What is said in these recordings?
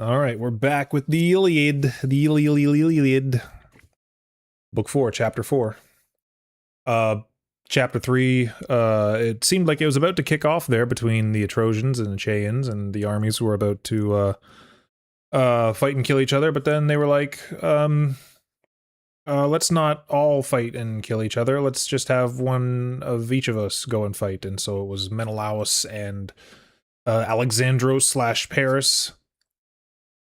All right, we're back with the Iliad. The Iliad. Book 4, Chapter 4. Chapter 3, it seemed like it was about to kick off there between the Trojans and the Achaeans, and the armies were about to fight and kill each other, but then they were like, let's not all fight and kill each other, let's just have one of each of us go and fight. And so it was Menelaus and Alexandros / Paris,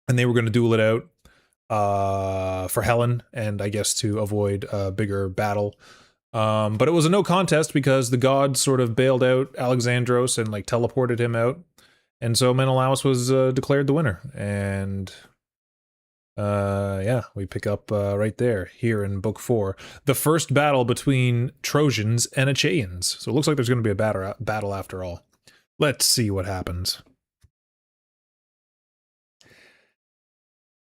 and they were going to duel it out for Helen, and I guess to avoid a bigger battle. But it was a no contest because the gods sort of bailed out Alexandros and like teleported him out. And so Menelaus was declared the winner. And yeah, we pick up right there, here in Book 4. The first battle between Trojans and Achaeans. So it looks like there's going to be a battle after all. Let's see what happens.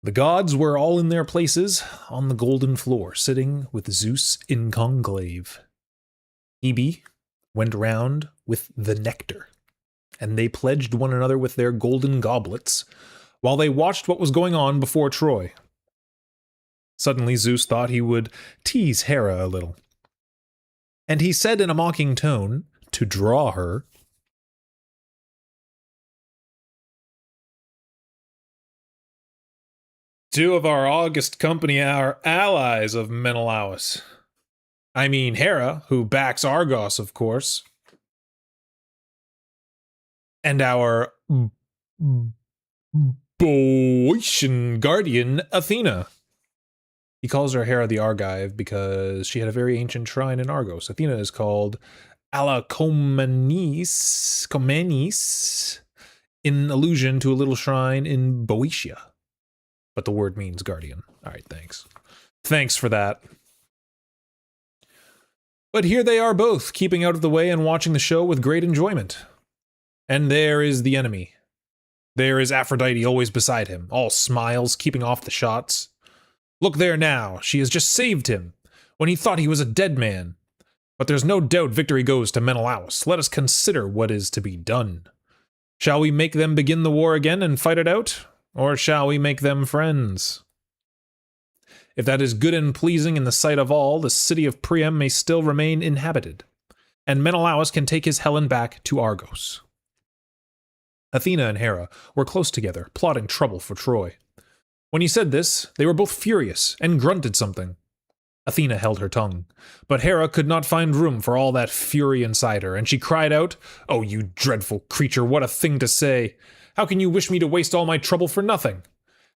The gods were all in their places on the golden floor, sitting with Zeus in conclave. Hebe went round with the nectar, and they pledged one another with their golden goblets, while they watched what was going on before Troy. Suddenly Zeus thought he would tease Hera a little, and he said in a mocking tone, to draw her, "Two of our august company are allies of Menelaus. I mean Hera, who backs Argos, of course, and our Boeotian guardian, Athena." He calls her Hera the Argive because she had a very ancient shrine in Argos. Athena is called Comenis, in allusion to a little shrine in Boeotia. But the word means guardian. All right, thanks. Thanks for that. But here they are both, keeping out of the way and watching the show with great enjoyment. And there is the enemy. There is Aphrodite always beside him, all smiles, keeping off the shots. Look there now, she has just saved him, when he thought he was a dead man. But there's no doubt victory goes to Menelaus. Let us consider what is to be done. Shall we make them begin the war again and fight it out? Or shall we make them friends? If that is good and pleasing in the sight of all, the city of Priam may still remain inhabited, and Menelaus can take his Helen back to Argos. Athena and Hera were close together, plotting trouble for Troy. When he said this, they were both furious and grunted something. Athena held her tongue, but Hera could not find room for all that fury inside her, and she cried out, "Oh, you dreadful creature, what a thing to say! How can you wish me to waste all my trouble for nothing?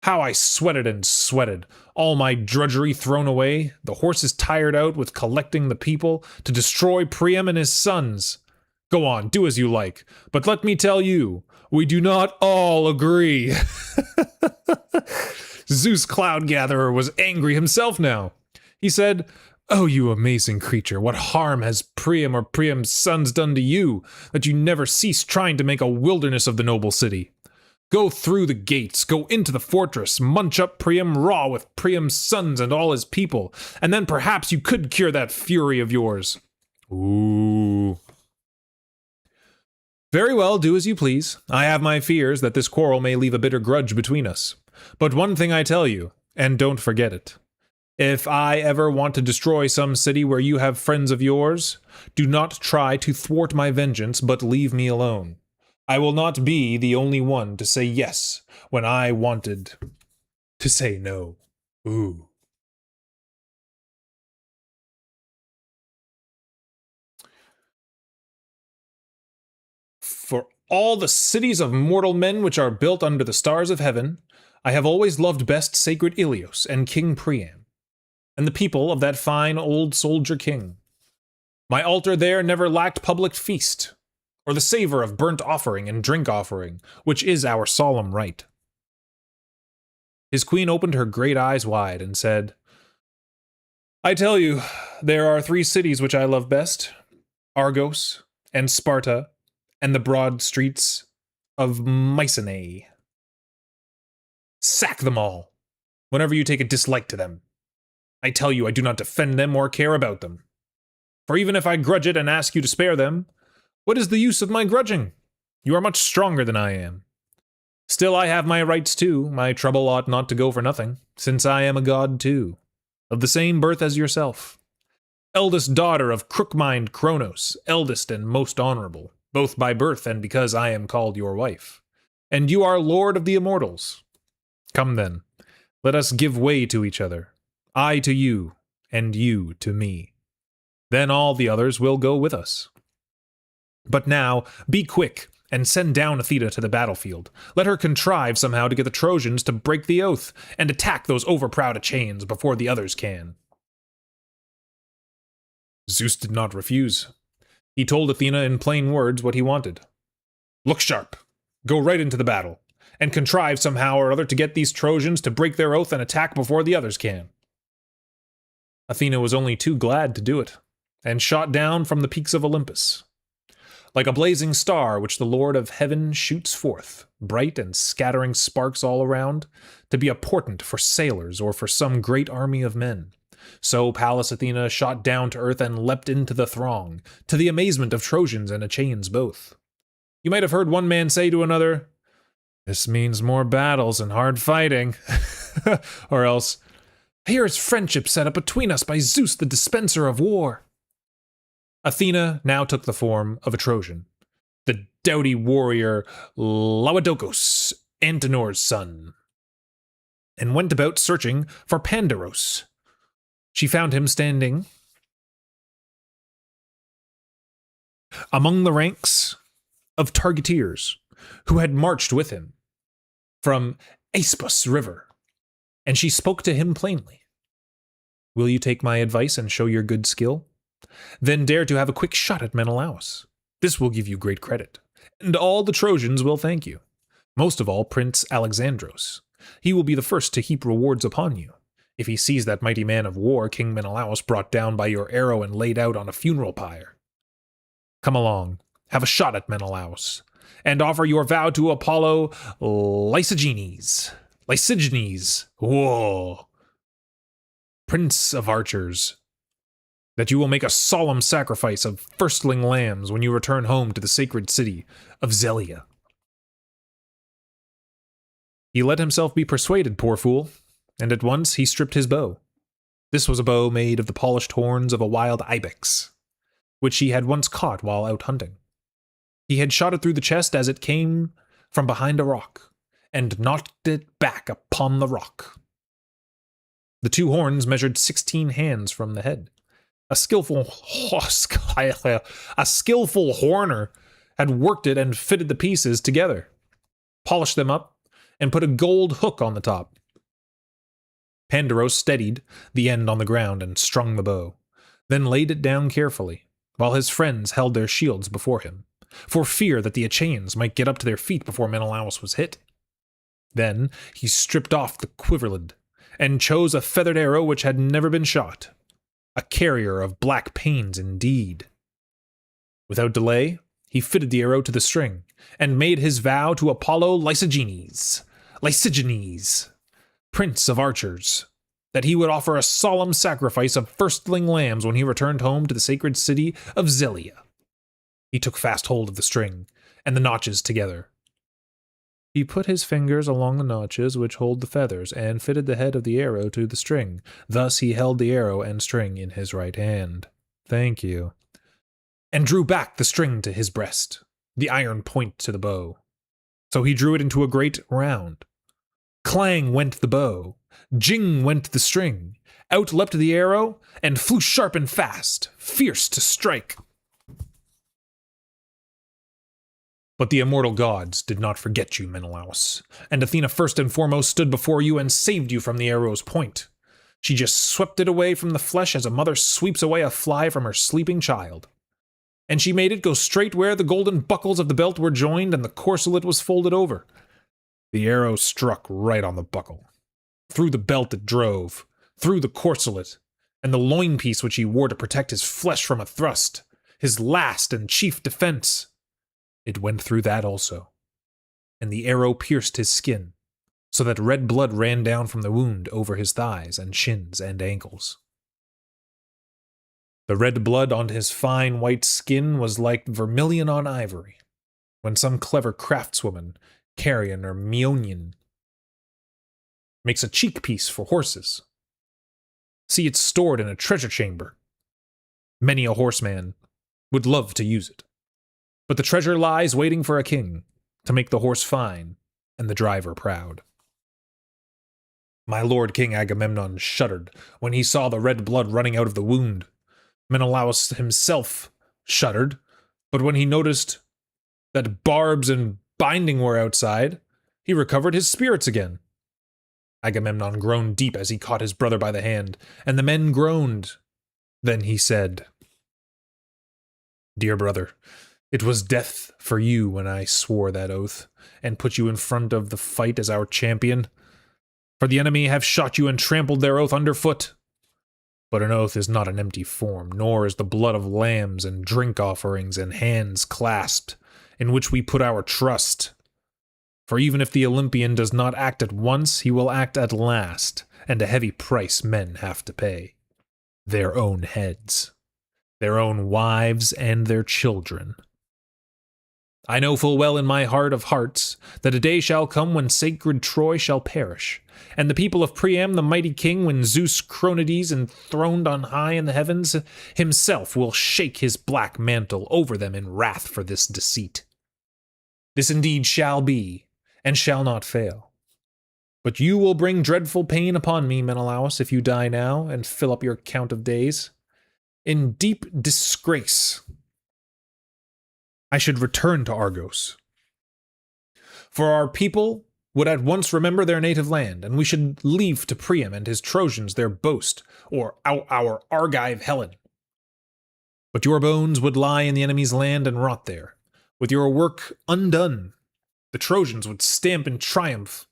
How I sweated and sweated, all my drudgery thrown away, the horses tired out with collecting the people to destroy Priam and his sons. Go on, do as you like, but let me tell you, we do not all agree." Zeus Cloud-Gatherer was angry himself now. He said, "Oh, you amazing creature, what harm has Priam or Priam's sons done to you, that you never cease trying to make a wilderness of the noble city? Go through the gates, go into the fortress, munch up Priam raw with Priam's sons and all his people, and then perhaps you could cure that fury of yours." Ooh. Very well, do as you please. I have my fears that this quarrel may leave a bitter grudge between us. But one thing I tell you, and don't forget it. If I ever want to destroy some city where you have friends of yours, do not try to thwart my vengeance, but leave me alone. I will not be the only one to say yes when I wanted to say no. Ooh. For all the cities of mortal men which are built under the stars of heaven, I have always loved best sacred Ilios and King Priam, and the people of that fine old soldier king. My altar there never lacked public feast, or the savor of burnt offering and drink offering, which is our solemn right. His queen opened her great eyes wide and said, "I tell you, there are 3 cities which I love best, Argos and Sparta and the broad streets of Mycenae. Sack them all, whenever you take a dislike to them. I tell you I do not defend them or care about them. For even if I grudge it and ask you to spare them, what is the use of my grudging? You are much stronger than I am. Still I have my rights too, my trouble ought not to go for nothing, since I am a god too, of the same birth as yourself. Eldest daughter of crook-mind Kronos, eldest and most honorable, both by birth and because I am called your wife. And you are lord of the immortals. Come then, let us give way to each other, I to you, and you to me. Then all the others will go with us. But now, be quick, and send down Athena to the battlefield. Let her contrive somehow to get the Trojans to break the oath, and attack those overproud Achaeans before the others can. Zeus did not refuse. He told Athena in plain words what he wanted. Look sharp, go right into the battle, and contrive somehow or other to get these Trojans to break their oath and attack before the others can. Athena was only too glad to do it, and shot down from the peaks of Olympus. Like a blazing star which the Lord of Heaven shoots forth, bright and scattering sparks all around, to be a portent for sailors or for some great army of men. So Pallas Athena shot down to earth and leapt into the throng, to the amazement of Trojans and Achaeans both. You might have heard one man say to another, "This means more battles and hard fighting," or else, "Here is friendship set up between us by Zeus, the dispenser of war." Athena now took the form of a Trojan, the doughty warrior Laodocus, Antenor's son, and went about searching for Pandaros. She found him standing among the ranks of targeteers who had marched with him from Aspus River, and she spoke to him plainly. "Will you take my advice and show your good skill? Then dare to have a quick shot at Menelaus. This will give you great credit, and all the Trojans will thank you. Most of all Prince Alexandros. He will be the first to heap rewards upon you, if he sees that mighty man of war, King Menelaus, brought down by your arrow and laid out on a funeral pyre. Come along, have a shot at Menelaus, and offer your vow to Apollo Lysigenes, whoa, Prince of Archers, that you will make a solemn sacrifice of firstling lambs when you return home to the sacred city of Zelia." He let himself be persuaded, poor fool, and at once he stripped his bow. This was a bow made of the polished horns of a wild ibex, which he had once caught while out hunting. He had shot it through the chest as it came from behind a rock, and knocked it back upon the rock. The two horns measured 16 hands from the head. A skillful horner had worked it and fitted the pieces together, polished them up, and put a gold hook on the top. Pandaros steadied the end on the ground and strung the bow, then laid it down carefully, while his friends held their shields before him, for fear that the Achaeans might get up to their feet before Menelaus was hit. Then he stripped off the quiverlid, and chose a feathered arrow which had never been shot. A carrier of black pains indeed. Without delay, he fitted the arrow to the string, and made his vow to Apollo Lysigenes, Prince of Archers, that he would offer a solemn sacrifice of firstling lambs when he returned home to the sacred city of Zelia. He took fast hold of the string, and the notches together. He put his fingers along the notches which hold the feathers, and fitted the head of the arrow to the string. Thus he held the arrow and string in his right hand. Thank you. And drew back the string to his breast, the iron point to the bow. So he drew it into a great round. Clang went the bow, jing went the string, out leapt the arrow, and flew sharp and fast, fierce to strike. But the immortal gods did not forget you, Menelaus, and Athena first and foremost stood before you and saved you from the arrow's point. She just swept it away from the flesh as a mother sweeps away a fly from her sleeping child. And she made it go straight where the golden buckles of the belt were joined and the corselet was folded over. The arrow struck right on the buckle. Through the belt it drove, through the corselet, and the loin-piece which he wore to protect his flesh from a thrust, his last and chief defense. It went through that also, and the arrow pierced his skin, so that red blood ran down from the wound over his thighs and shins and ankles. The red blood on his fine white skin was like vermilion on ivory, when some clever craftswoman carrion or meonion. Makes a cheek piece for horses. See, it's stored in a treasure chamber. Many a horseman would love to use it. But the treasure lies waiting for a king to make the horse fine and the driver proud. My lord King Agamemnon shuddered when he saw the red blood running out of the wound. Menelaus himself shuddered, but when he noticed that barbs and binding were outside, he recovered his spirits again. Agamemnon groaned deep as he caught his brother by the hand, and the men groaned. Then he said, "Dear brother, it was death for you when I swore that oath, and put you in front of the fight as our champion. For the enemy have shot you and trampled their oath underfoot. But an oath is not an empty form, nor is the blood of lambs and drink offerings and hands clasped, in which we put our trust. For even if the Olympian does not act at once, he will act at last, and a heavy price men have to pay. Their own heads, their own wives, and their children. I know full well in my heart of hearts that a day shall come when sacred Troy shall perish, and the people of Priam, the mighty king, when Zeus Cronades, enthroned on high in the heavens, himself will shake his black mantle over them in wrath for this deceit. This indeed shall be, and shall not fail. But you will bring dreadful pain upon me, Menelaus, if you die now and fill up your count of days. In deep disgrace, I should return to Argos. For our people would at once remember their native land, and we should leave to Priam and his Trojans their boast, or our Argive Helen. But your bones would lie in the enemy's land and rot there, with your work undone. The Trojans would stamp in triumph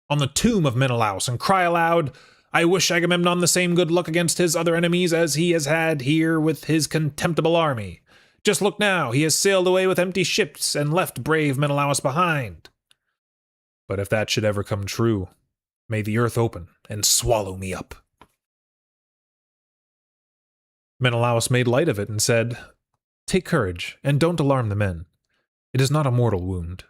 on the tomb of Menelaus and cry aloud, I wish Agamemnon the same good luck against his other enemies as he has had here with his contemptible army. Just look now, he has sailed away with empty ships and left brave Menelaus behind. But if that should ever come true, may the earth open and swallow me up." Menelaus made light of it and said, "Take courage, and don't alarm the men. It is not a mortal wound.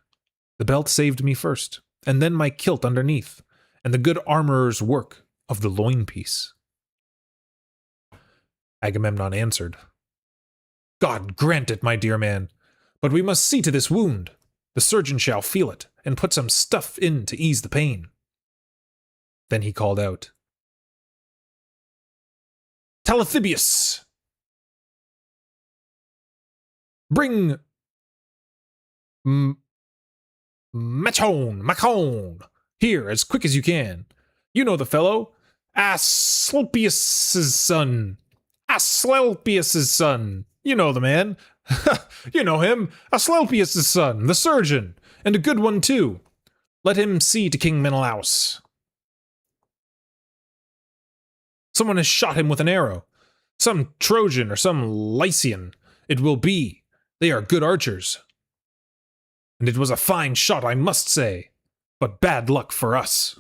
The belt saved me first, and then my kilt underneath, and the good armorer's work of the loin-piece." Agamemnon answered, "God grant it, my dear man, but we must see to this wound. The surgeon shall feel it, and put some stuff in to ease the pain." Then he called out, "Talthybius! Bring Machon, here, as quick as you can. You know the fellow, Asclepius' son. Asclepius' son. You know the man. You know him, Asclepius' son, the surgeon, and a good one too. Let him see to King Menelaus. Someone has shot him with an arrow. Some Trojan or some Lycian, it will be. They are good archers. And it was a fine shot, I must say, but bad luck for us."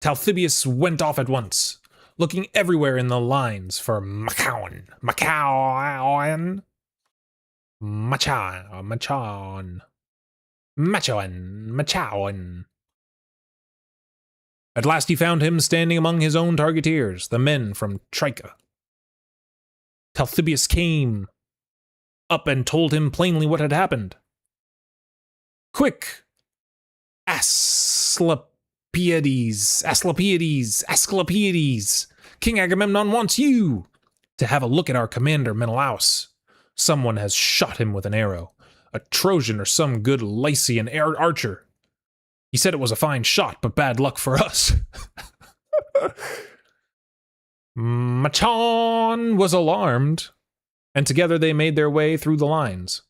Talthybius went off at once, looking everywhere in the lines for Machon. At last he found him standing among his own targeteers, the men from Tricca. Talthybius came up and told him plainly what had happened. "Quick, Asclepiades! King Agamemnon wants you to have a look at our commander Menelaus. Someone has shot him with an arrow, a Trojan or some good Lycian archer. He said it was a fine shot, but bad luck for us." Machon was alarmed, and together they made their way through the lines.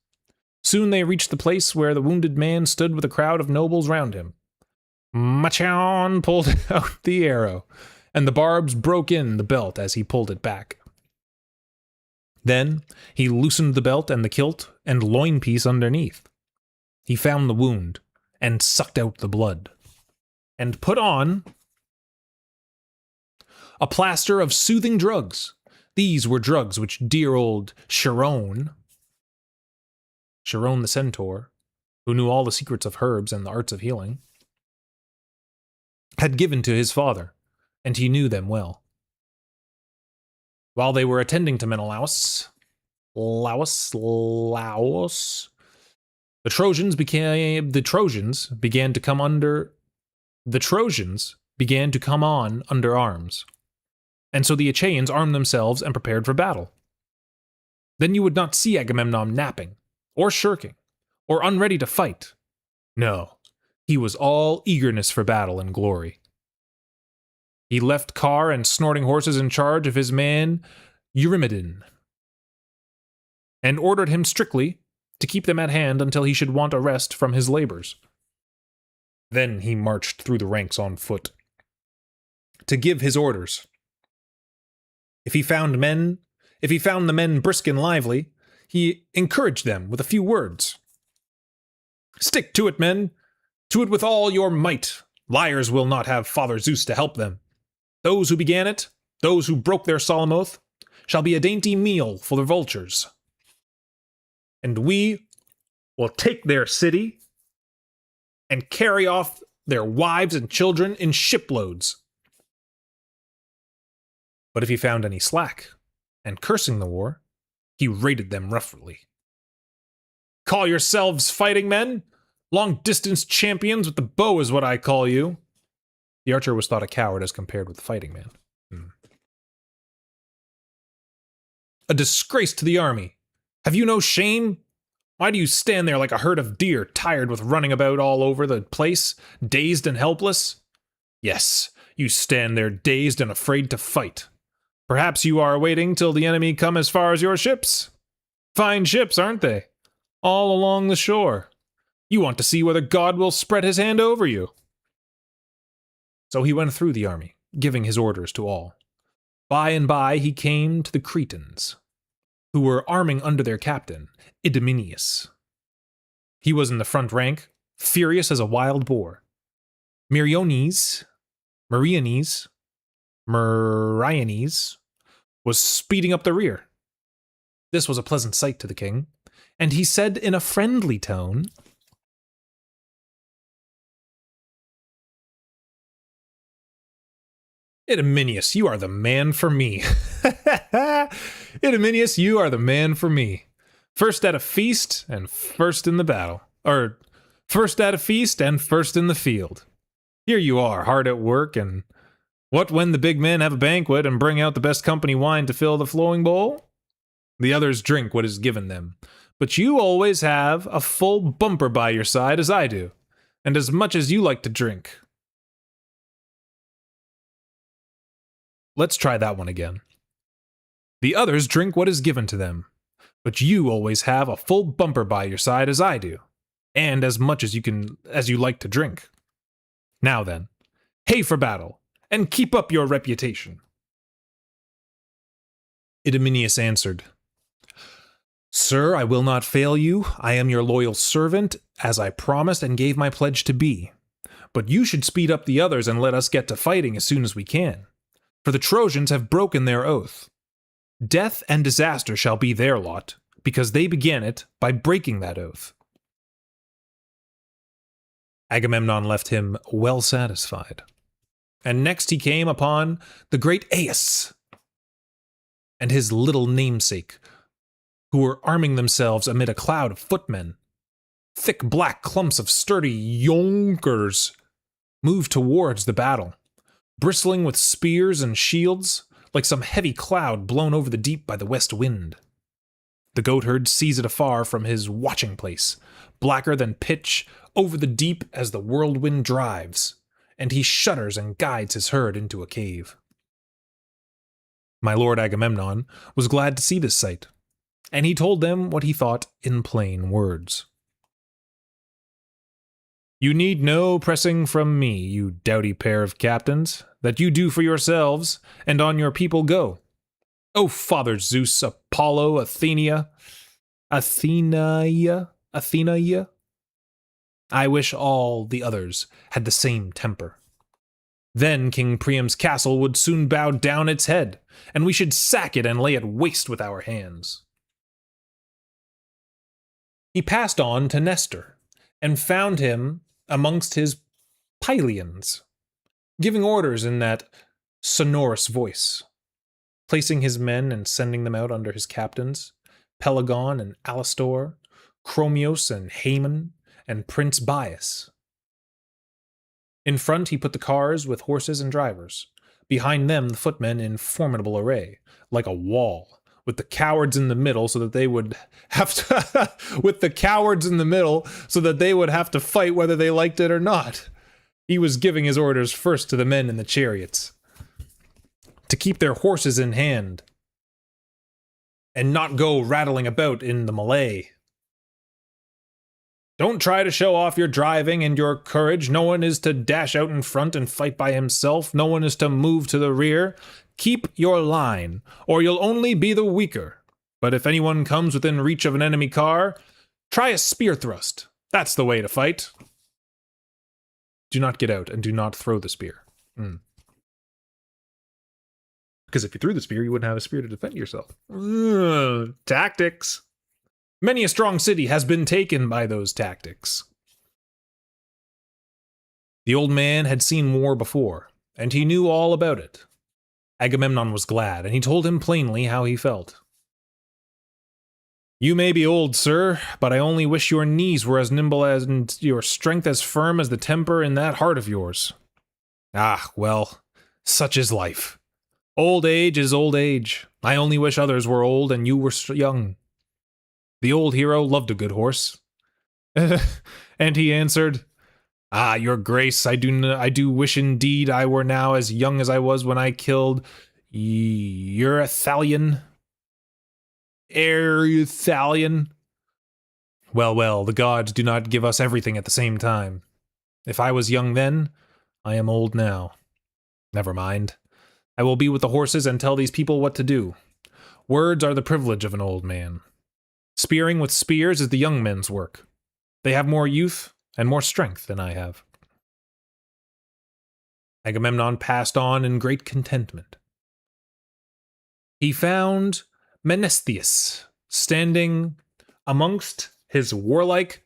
Soon they reached the place where the wounded man stood with a crowd of nobles round him. Machon pulled out the arrow, and the barbs broke in the belt as he pulled it back. Then he loosened the belt and the kilt and loin-piece underneath. He found the wound, and sucked out the blood, and put on a plaster of soothing drugs, These were drugs which dear old Chiron the centaur, who knew all the secrets of herbs and the arts of healing, had given to his father, and he knew them well. While they were attending to Menelaus, the Trojans began to come on under arms, and so the Achaeans armed themselves and prepared for battle. Then you would not see Agamemnon napping, or shirking, or unready to fight. No, he was all eagerness for battle and glory. He left car and snorting horses in charge of his man Eurymedon, and ordered him strictly to keep them at hand until he should want a rest from his labors. Then he marched through the ranks on foot to give his orders. If he found the men brisk and lively, he encouraged them with a few words. "Stick to it, men! To it with all your might! Liars will not have Father Zeus to help them. Those who began it, those who broke their solemn oath, shall be a dainty meal for the vultures. And we will take their city and carry off their wives and children in shiploads." But if he found any slack, and cursing the war, he rated them roughly. "Call yourselves fighting men? Long-distance champions with the bow is what I call you." The archer was thought a coward as compared with the fighting man. "A disgrace to the army. Have you no shame? Why do you stand there like a herd of deer, tired with running about all over the place, dazed and helpless? Yes, you stand there dazed and afraid to fight. Perhaps you are waiting till the enemy come as far as your ships. Fine ships, aren't they? All along the shore. You want to see whether God will spread his hand over you." So he went through the army, giving his orders to all. By and by he came to the Cretans, who were arming under their captain, Idomeneus. He was in the front rank, furious as a wild boar. Meriones was speeding up the rear. This was a pleasant sight to the king, and he said in a friendly tone, "Idomeneus, you are the man for me." "Idomeneus, you are the man for me. First at a feast and first in the battle. Or, first at a feast and first in the field. Here you are, hard at work, and what when the big men have a banquet and bring out the best company wine to fill the flowing bowl? The others drink what is given them, but you always have a full bumper by your side as I do, and as much as you like to drink." Let's try that one again. "The others drink what is given to them, but you always have a full bumper by your side as I do, and as much as you like to drink. Now then, hey for battle, and keep up your reputation." Idomeneus answered, "Sir, I will not fail you. I am your loyal servant, as I promised and gave my pledge to be. But you should speed up the others and let us get to fighting as soon as we can. For the Trojans have broken their oath. Death and disaster shall be their lot, because they began it by breaking that oath." Agamemnon left him well satisfied. And next he came upon the great Aias and his little namesake, who were arming themselves amid a cloud of footmen. Thick black clumps of sturdy yonkers moved towards the battle, bristling with spears and shields, like some heavy cloud blown over the deep by the west wind. The goatherd sees it afar from his watching place, blacker than pitch over the deep as the whirlwind drives, and he shudders and guides his herd into a cave. My lord Agamemnon was glad to see this sight, and he told them what he thought in plain words. "You need no pressing from me, you doughty pair of captains, that you do for yourselves, and on your people go. O Father Zeus, Apollo, Athenia, I wish all the others had the same temper. Then King Priam's castle would soon bow down its head, and we should sack it and lay it waste with our hands. He passed on to Nestor, and found him amongst his Pylians, giving orders in that sonorous voice, placing his men and sending them out under his captains, Pelagon and Alastor, Chromios and Haemon, and Prince Bias. In front he put the cars with horses and drivers, behind them the footmen in formidable array, like a wall, with the cowards in the middle so that they would have to fight whether they liked it or not. He was giving his orders first to the men in the chariots, to keep their horses in hand, and not go rattling about in the melee. Don't try to show off your driving and your courage. No one is to dash out in front and fight by himself. No one is to move to the rear. Keep your line, or you'll only be the weaker. But if anyone comes within reach of an enemy car, try a spear thrust. That's the way to fight. Do not get out, and do not throw the spear. Because if you threw the spear, you wouldn't have a spear to defend yourself. Tactics. Many a strong city has been taken by those tactics. The old man had seen war before, and he knew all about it. Agamemnon was glad, and he told him plainly how he felt. You may be old, sir, but I only wish your knees were as nimble and your strength as firm as the temper in that heart of yours. Ah, well, such is life. Old age is old age. I only wish others were old and you were young. The old hero loved a good horse. And he answered, Ah, your grace, I do wish indeed I were now as young as I was when I killed Eurythalion. Well, the gods do not give us everything at the same time. If I was young then, I am old now. Never mind. I will be with the horses and tell these people what to do. Words are the privilege of an old man. Spearing with spears is the young men's work. They have more youth and more strength than I have. Agamemnon passed on in great contentment. He found Menestheus standing amongst his warlike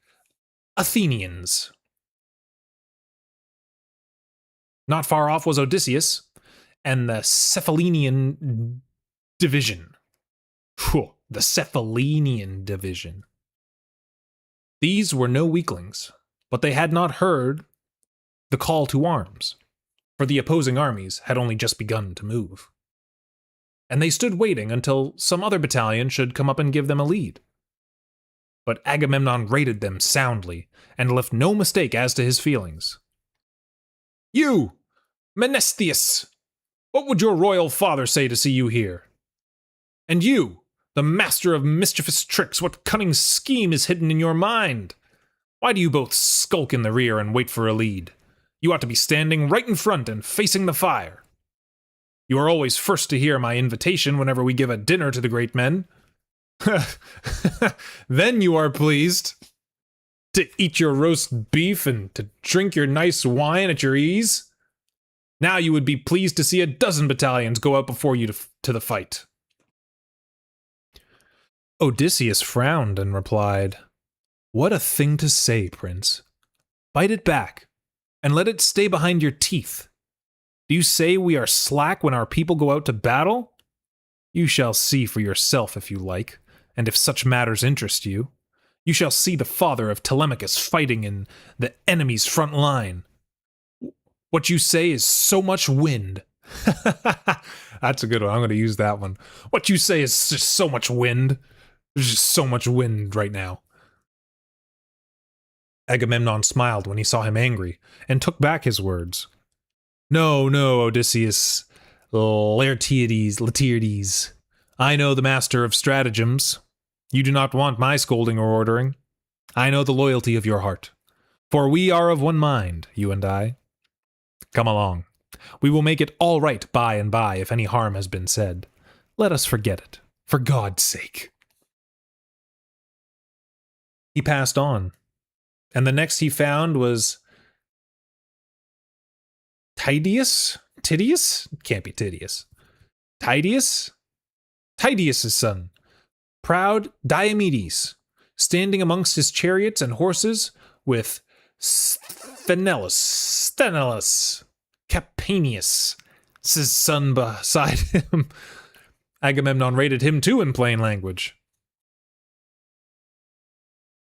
Athenians. Not far off was Odysseus and the Cephalenian division. The Cephalenian division. These were no weaklings, but they had not heard the call to arms, for the opposing armies had only just begun to move. And they stood waiting until some other battalion should come up and give them a lead. But Agamemnon rated them soundly, and left no mistake as to his feelings. You, Menestheus, what would your royal father say to see you here? And you, the master of mischievous tricks, what cunning scheme is hidden in your mind? Why do you both skulk in the rear and wait for a lead? You ought to be standing right in front and facing the fire. You are always first to hear my invitation whenever we give a dinner to the great men. Then you are pleased to eat your roast beef and to drink your nice wine at your ease. Now you would be pleased to see a dozen battalions go out before you to the fight. Odysseus frowned and replied, What a thing to say, Prince. Bite it back, and let it stay behind your teeth. Do you say we are slack when our people go out to battle? You shall see for yourself if you like, and if such matters interest you. You shall see the father of Telemachus fighting in the enemy's front line. What you say is so much wind. That's a good one. I'm going to use that one. What you say is just so much wind. There's just so much wind right now. Agamemnon smiled when he saw him angry, and took back his words. No, Odysseus, Laertiades. I know the master of stratagems. You do not want my scolding or ordering. I know the loyalty of your heart. For we are of one mind, you and I. Come along. We will make it all right by and by if any harm has been said. Let us forget it, for God's sake. He passed on, and the next he found was Tydeus? Tydeus? Can't be Tydeus. Tydeus? Tydeus' son, proud Diomedes, standing amongst his chariots and horses with Sthenelus, Capanius, his son beside him. Agamemnon rated him too in plain language.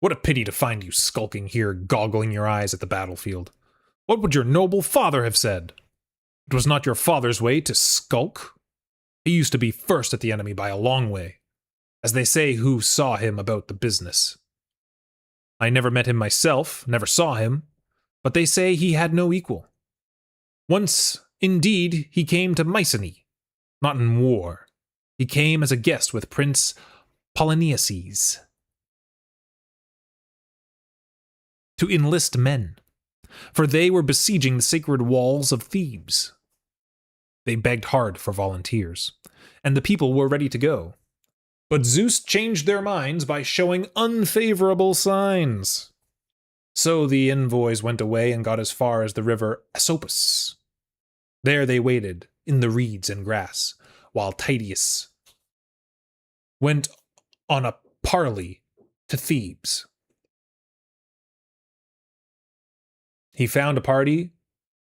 What a pity to find you skulking here, goggling your eyes at the battlefield. What would your noble father have said? It was not your father's way to skulk. He used to be first at the enemy by a long way, as they say who saw him about the business. I never met him myself, never saw him, but they say he had no equal. Once, indeed, he came to Mycenae, not in war. He came as a guest with Prince Polynices to enlist men, for they were besieging the sacred walls of Thebes. They begged hard for volunteers, and the people were ready to go. But Zeus changed their minds by showing unfavorable signs. So the envoys went away and got as far as the river Asopus. There they waited in the reeds and grass, while Tydeus went on a parley to Thebes. He found a party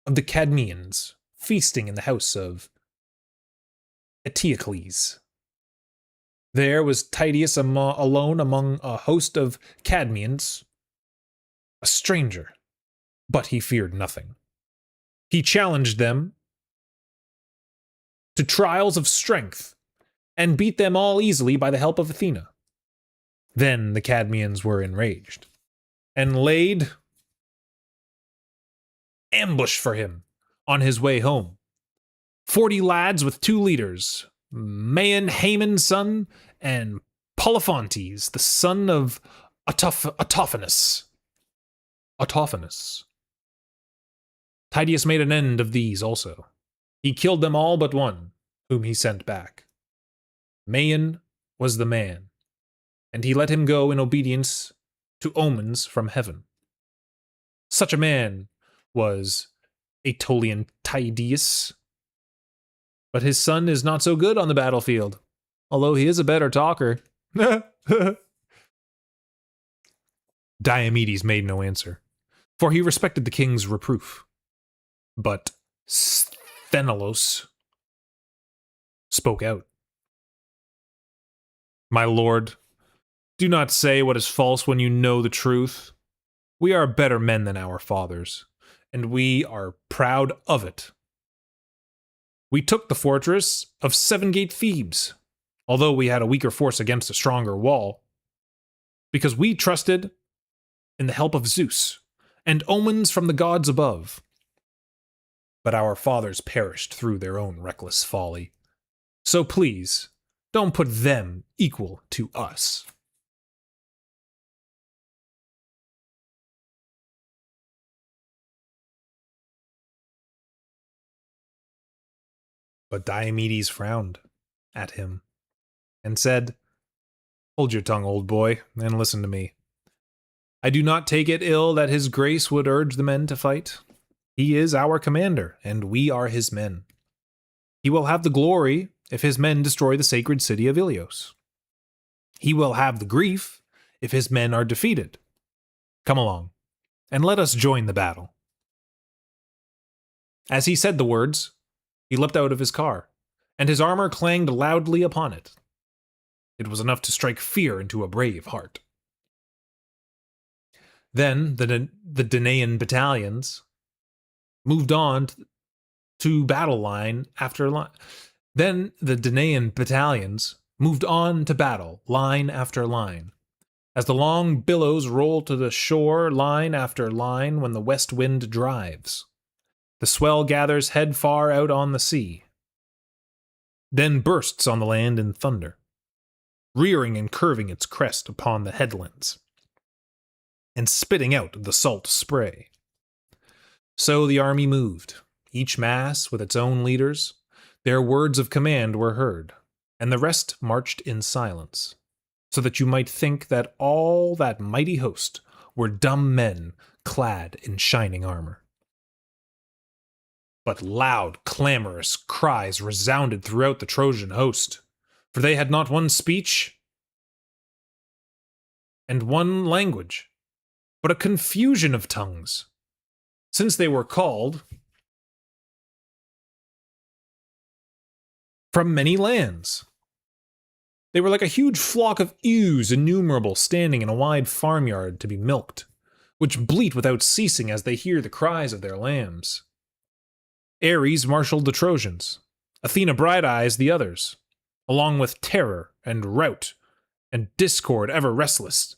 of the Cadmeans feasting in the house of Eteocles. There was Tydeus alone among a host of Cadmeans, a stranger, but he feared nothing. He challenged them to trials of strength and beat them all easily by the help of Athena. Then the Cadmeans were enraged and laid ambush for him on his way home. 40 lads with 2 leaders, Maon Haemon's son and Polyphontes, the son of Autophonus. Tydeus made an end of these also. He killed them all but one, whom he sent back. Maon was the man, and he let him go in obedience to omens from heaven. Such a man was Aetolian Tydeus, but his son is not so good on the battlefield, although he is a better talker. Diomedes made no answer, for he respected the king's reproof. But Sthenelus spoke out. My lord, do not say what is false when you know the truth. We are better men than our fathers, and we are proud of it. We took the fortress of 7-gate Thebes, although we had a weaker force against a stronger wall, because we trusted in the help of Zeus and omens from the gods above. But our fathers perished through their own reckless folly. So please, don't put them equal to us. But Diomedes frowned at him and said, Hold your tongue, old boy, and listen to me. I do not take it ill that his grace would urge the men to fight. He is our commander, and we are his men. He will have the glory if his men destroy the sacred city of Ilios. He will have the grief if his men are defeated. Come along, and let us join the battle. As he said the words, he leapt out of his car, and his armor clanged loudly upon it. It was enough to strike fear into a brave heart. Then the Danaan battalions moved on to battle line after line. Then the Danaan battalions moved on to battle, line after line. As the long billows roll to the shore, line after line, when the west wind drives. The swell gathers head far out on the sea, then bursts on the land in thunder, rearing and curving its crest upon the headlands, and spitting out the salt spray. So the army moved, each mass with its own leaders. Their words of command were heard, and the rest marched in silence, so that you might think that all that mighty host were dumb men clad in shining armor. But loud, clamorous cries resounded throughout the Trojan host, for they had not one speech and one language, but a confusion of tongues, since they were called from many lands. They were like a huge flock of ewes, innumerable, standing in a wide farmyard to be milked, which bleat without ceasing as they hear the cries of their lambs. Ares marshaled the Trojans, Athena bright-eyes the others, along with Terror and Rout and Discord ever restless,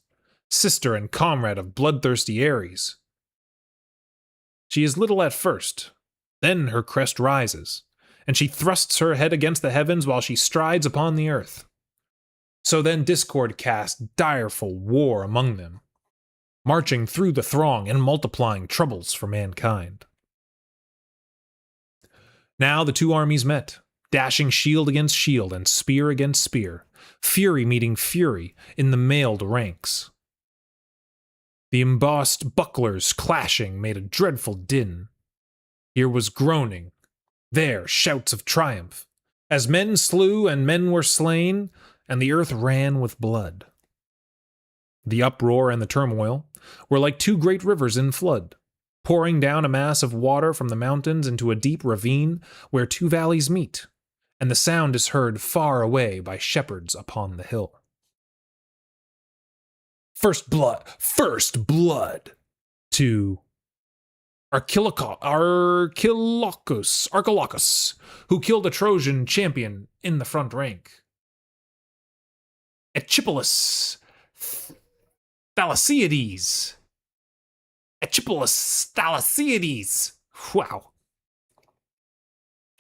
sister and comrade of bloodthirsty Ares. She is little at first, then her crest rises, and she thrusts her head against the heavens while she strides upon the earth. So then Discord cast direful war among them, marching through the throng and multiplying troubles for mankind. Now the two armies met, dashing shield against shield and spear against spear, fury meeting fury in the mailed ranks. The embossed bucklers clashing made a dreadful din. Here was groaning, there shouts of triumph, as men slew and men were slain, and the earth ran with blood. The uproar and the turmoil were like two great rivers in flood, pouring down a mass of water from the mountains into a deep ravine where two valleys meet, and the sound is heard far away by shepherds upon the hill. First blood, to Archilochus, who killed a Trojan champion in the front rank. Echipolis Thalassiades. Wow.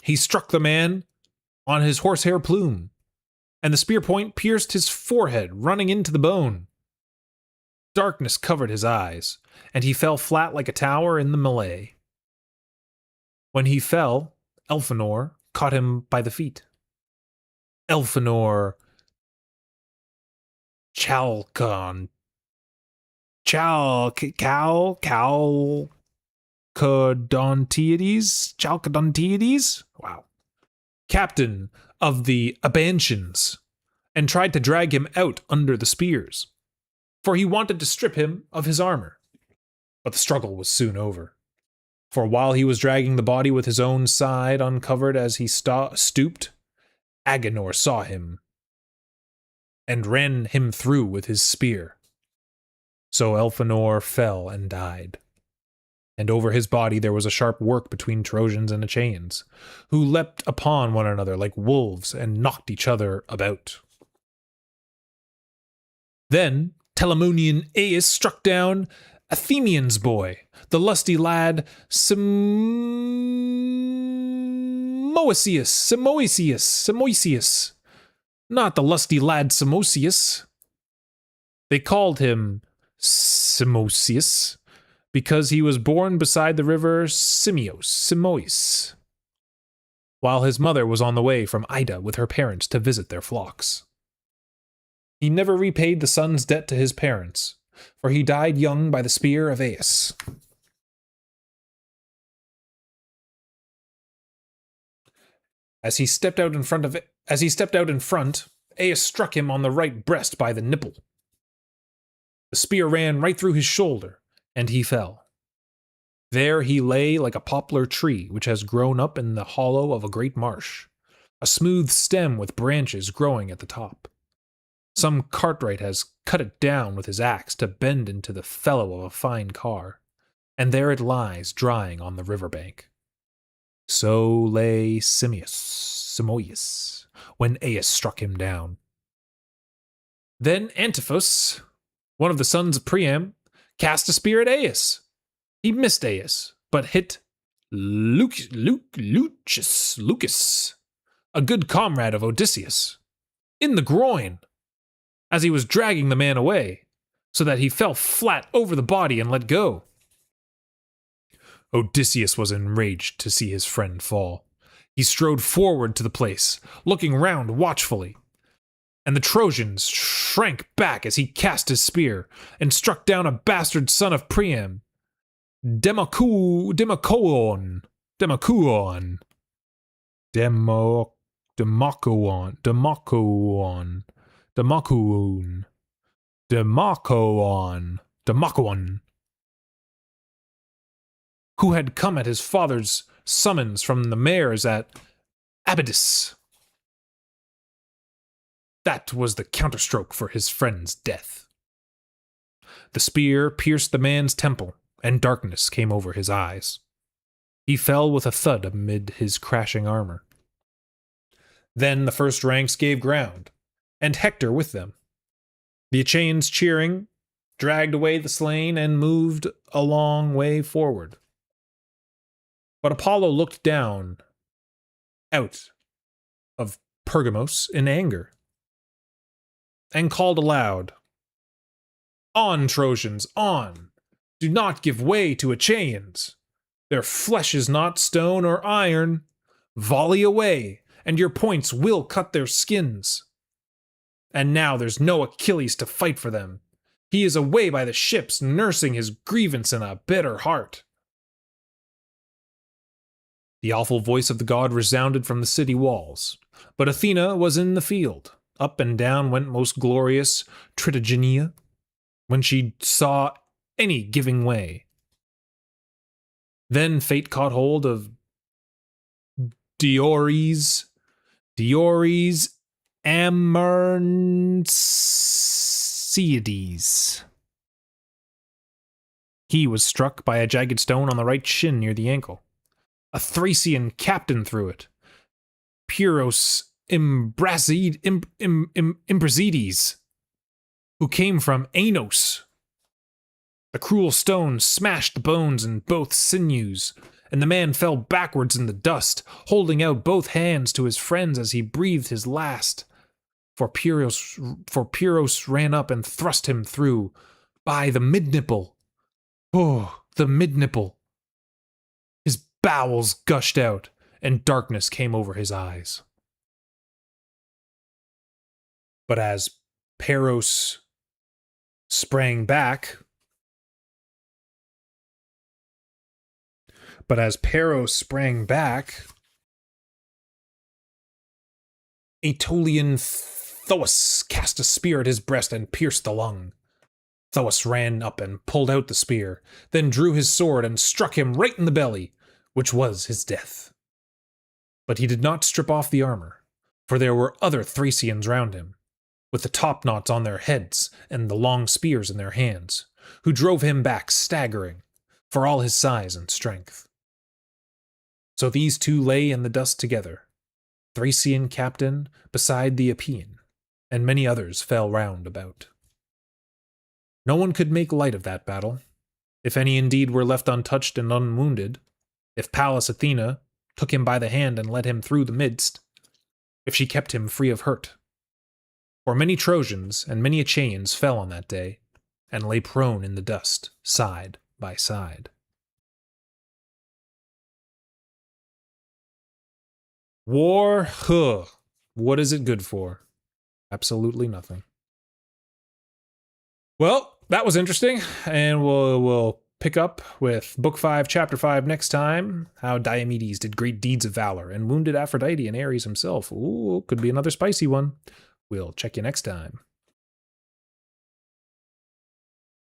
He struck the man on his horsehair plume, and the spear point pierced his forehead, running into the bone. Darkness covered his eyes, and he fell flat like a tower in the melee. When he fell, Elphenor caught him by the feet. Elphenor Chalcodontiades? Wow. Captain of the Abantians, and tried to drag him out under the spears, for he wanted to strip him of his armor. But the struggle was soon over, for while he was dragging the body with his own side uncovered as he stooped, Agenor saw him and ran him through with his spear. So Elphenor fell and died, and over his body there was a sharp work between Trojans and Achaeans, who leapt upon one another like wolves and knocked each other about. Then Telamonian Aias struck down Athenian's boy, the lusty lad Simoisius. Not the lusty lad Simosius. They called him Simosius because he was born beside the river Simois, while his mother was on the way from Ida with her parents to visit their flocks. He never repaid the son's debt to his parents, for he died young by the spear of Aias. As he stepped out in front, Aias struck him on the right breast by the nipple. The spear ran right through his shoulder, and he fell. There he lay like a poplar tree which has grown up in the hollow of a great marsh, a smooth stem with branches growing at the top. Some cartwright has cut it down with his axe to bend into the felloe of a fine car, and there it lies drying on the river bank. So lay Simois, when Aias struck him down. Then Antiphus, one of the sons of Priam, cast a spear at Aias. He missed Aias, but hit Lucas, a good comrade of Odysseus, in the groin, as he was dragging the man away, so that he fell flat over the body and let go. Odysseus was enraged to see his friend fall. He strode forward to the place, looking round watchfully, and the Trojans shrank back as he cast his spear and struck down a bastard son of Priam, Democoon, Demokuon. Demokuon. Demokuon. Demokuon. Demokuon. Demokuon. Who had come at his father's summons from the mares at Abydus. That was the counterstroke for his friend's death. The spear pierced the man's temple, and darkness came over his eyes. He fell with a thud amid his crashing armor. Then the first ranks gave ground, and Hector with them. The Achaeans cheering, dragged away the slain and moved a long way forward. But Apollo looked down out of Pergamos in anger and called aloud, "On, Trojans, on! Do not give way to Achaeans! Their flesh is not stone or iron. Volley away, and your points will cut their skins. And now there's no Achilles to fight for them. He is away by the ships, nursing his grievance in a bitter heart." The awful voice of the god resounded from the city walls, but Athena was in the field. Up and down went most glorious Tritogenia, when she saw any giving way. Then fate caught hold of Diores Amarncides. He was struck by a jagged stone on the right shin near the ankle. A Thracian captain threw it. Pyrrhus Imbrazides, who came from Anos. The cruel stone smashed the bones in both sinews, and the man fell backwards in the dust, holding out both hands to his friends as he breathed his last. For Pyrrhus ran up and thrust him through by the mid-nipple. Oh, the mid-nipple. His bowels gushed out, and darkness came over his eyes. But as Pyrrhus sprang back, Aetolian Thoas cast a spear at his breast and pierced the lung. Thoas ran up and pulled out the spear, then drew his sword and struck him right in the belly, which was his death. But he did not strip off the armor, for there were other Thracians round him, with the topknots on their heads and the long spears in their hands, who drove him back staggering, for all his size and strength. So these two lay in the dust together, Thracian captain beside the Epean, and many others fell round about. No one could make light of that battle, if any indeed were left untouched and unwounded, if Pallas Athena took him by the hand and led him through the midst, if she kept him free of hurt. For many Trojans and many Achaeans fell on that day, and lay prone in the dust, side by side. War, what is it good for? Absolutely nothing. Well, that was interesting, and we'll pick up with Book 5, Chapter 5 next time, how Diomedes did great deeds of valor and wounded Aphrodite and Ares himself. Ooh, could be another spicy one. We'll check you next time.